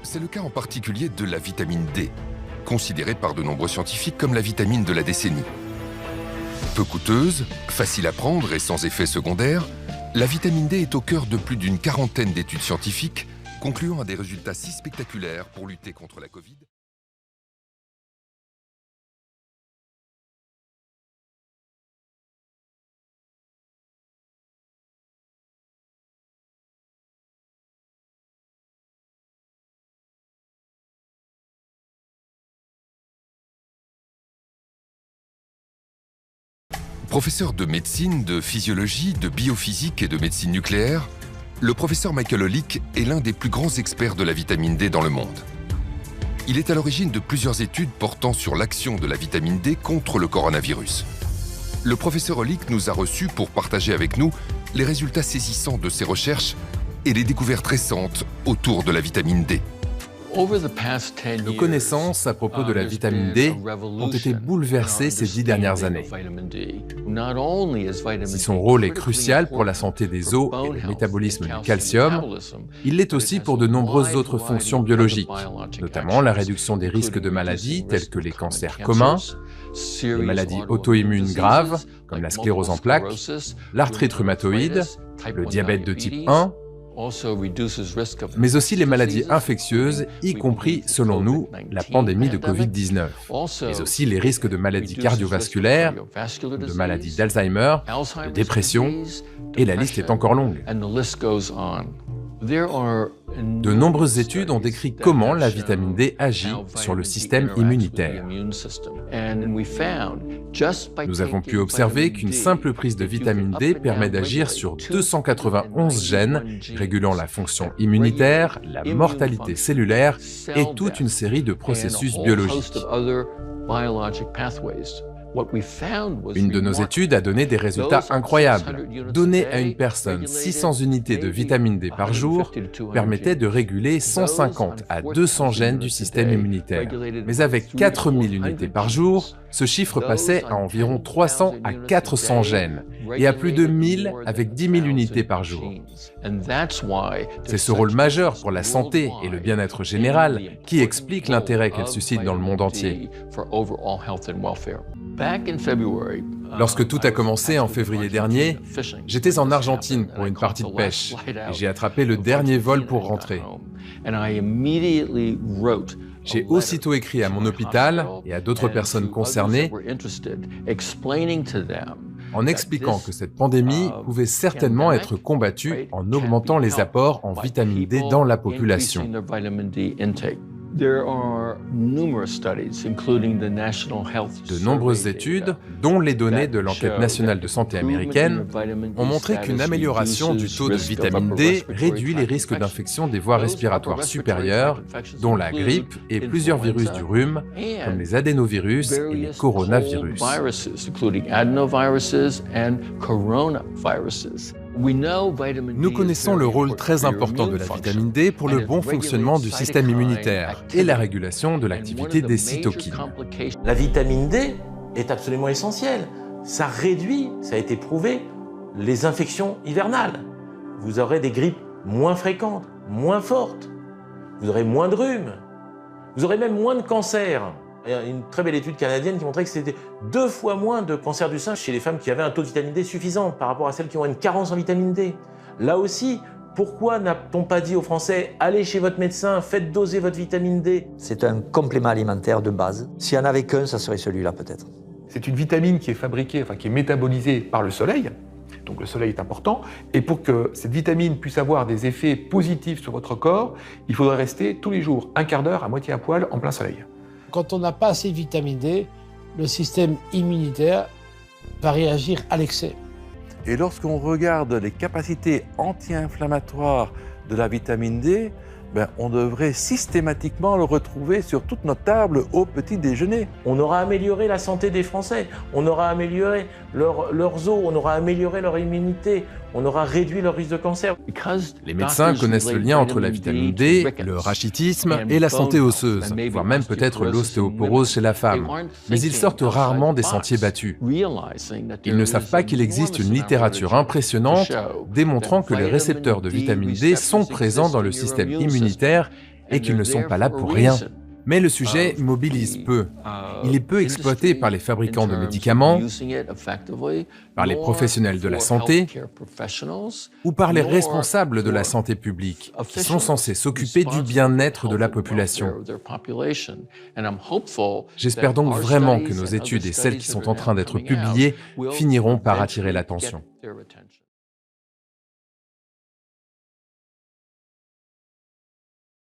C'est le cas en particulier de la vitamine D, considérée par de nombreux scientifiques comme la vitamine de la décennie. Peu coûteuse, facile à prendre et sans effets secondaires, la vitamine D est au cœur de plus d'une quarantaine d'études scientifiques concluant à des résultats si spectaculaires pour lutter contre la Covid. Professeur de médecine, de physiologie, de biophysique et de médecine nucléaire, le professeur Michael Holick est l'un des plus grands experts de la vitamine D dans le monde. Il est à l'origine de plusieurs études portant sur l'action de la vitamine D contre le coronavirus. Le professeur Holick nous a reçus pour partager avec nous les résultats saisissants de ses recherches et les découvertes récentes autour de la vitamine D. Nos connaissances à propos de la vitamine D ont été bouleversées ces 10 dernières années. Si son rôle est crucial pour la santé des os et le métabolisme du calcium, il l'est aussi pour de nombreuses autres fonctions biologiques, notamment la réduction des risques de maladies telles que les cancers communs, les maladies auto-immunes graves comme la sclérose en plaques, l'arthrite rhumatoïde, le diabète de type 1, mais aussi les maladies infectieuses, y compris, selon nous, la pandémie de Covid-19, mais aussi les risques de maladies cardiovasculaires, de maladies d'Alzheimer, de dépression, et la liste est encore longue. De nombreuses études ont décrit comment la vitamine D agit sur le système immunitaire. Nous avons pu observer qu'une simple prise de vitamine D permet d'agir sur 291 gènes régulant la fonction immunitaire, la mortalité cellulaire et toute une série de processus biologiques. Une de nos études a donné des résultats incroyables. Donner à une personne 600 unités de vitamine D par jour permettait de réguler 150 à 200 gènes du système immunitaire. Mais avec 4000 unités par jour, ce chiffre passait à environ 300 à 400 gènes et à plus de 1000 avec 10 000 unités par jour. C'est ce rôle majeur pour la santé et le bien-être général qui explique l'intérêt qu'elle suscite dans le monde entier. Lorsque tout a commencé en février dernier, j'étais en Argentine pour une partie de pêche et j'ai attrapé le dernier vol pour rentrer. J'ai aussitôt écrit à mon hôpital et à d'autres personnes concernées en expliquant que cette pandémie pouvait certainement être combattue en augmentant les apports en vitamine D dans la population. De nombreuses études, dont les données de l'enquête nationale de santé américaine, ont montré qu'une amélioration du taux de vitamine D réduit les risques d'infection des voies respiratoires supérieures, dont la grippe et plusieurs virus du rhume, comme les adénovirus et les coronavirus. Nous connaissons le rôle très important de la vitamine D pour le bon fonctionnement du système immunitaire et la régulation de l'activité des cytokines. La vitamine D est absolument essentielle. Ça réduit, ça a été prouvé, les infections hivernales. Vous aurez des grippes moins fréquentes, moins fortes. Vous aurez moins de rhume. Vous aurez même moins de cancers. Il y a une très belle étude canadienne qui montrait que c'était 2 fois moins de cancer du sein chez les femmes qui avaient un taux de vitamine D suffisant par rapport à celles qui ont une carence en vitamine D. Là aussi, pourquoi n'a-t-on pas dit aux Français « Allez chez votre médecin, faites doser votre vitamine D ». C'est un complément alimentaire de base. S'il n'y en avait qu'un, ça serait celui-là peut-être. C'est une vitamine qui est fabriquée, qui est métabolisée par le soleil. Donc le soleil est important. Et pour que cette vitamine puisse avoir des effets positifs sur votre corps, il faudrait rester tous les jours, un quart d'heure à moitié à poil en plein soleil. Quand on n'a pas assez de vitamine D, le système immunitaire va réagir à l'excès. Et lorsqu'on regarde les capacités anti-inflammatoires de la vitamine D, on devrait systématiquement le retrouver sur toutes nos tables au petit déjeuner. On aura amélioré la santé des Français, on aura amélioré leurs os, on aura amélioré leur immunité, on aura réduit leur risque de cancer. Les médecins connaissent le lien entre la vitamine D, le rachitisme et la santé osseuse, voire même peut-être l'ostéoporose chez la femme. Mais ils sortent rarement des sentiers battus. Ils ne savent pas qu'il existe une littérature impressionnante démontrant que les récepteurs de vitamine D sont présents dans le système immunitaire et qu'ils ne sont pas là pour rien. Mais le sujet mobilise peu. Il est peu exploité par les fabricants de médicaments, par les professionnels de la santé ou par les responsables de la santé publique, qui sont censés s'occuper du bien-être de la population. J'espère donc vraiment que nos études et celles qui sont en train d'être publiées finiront par attirer l'attention.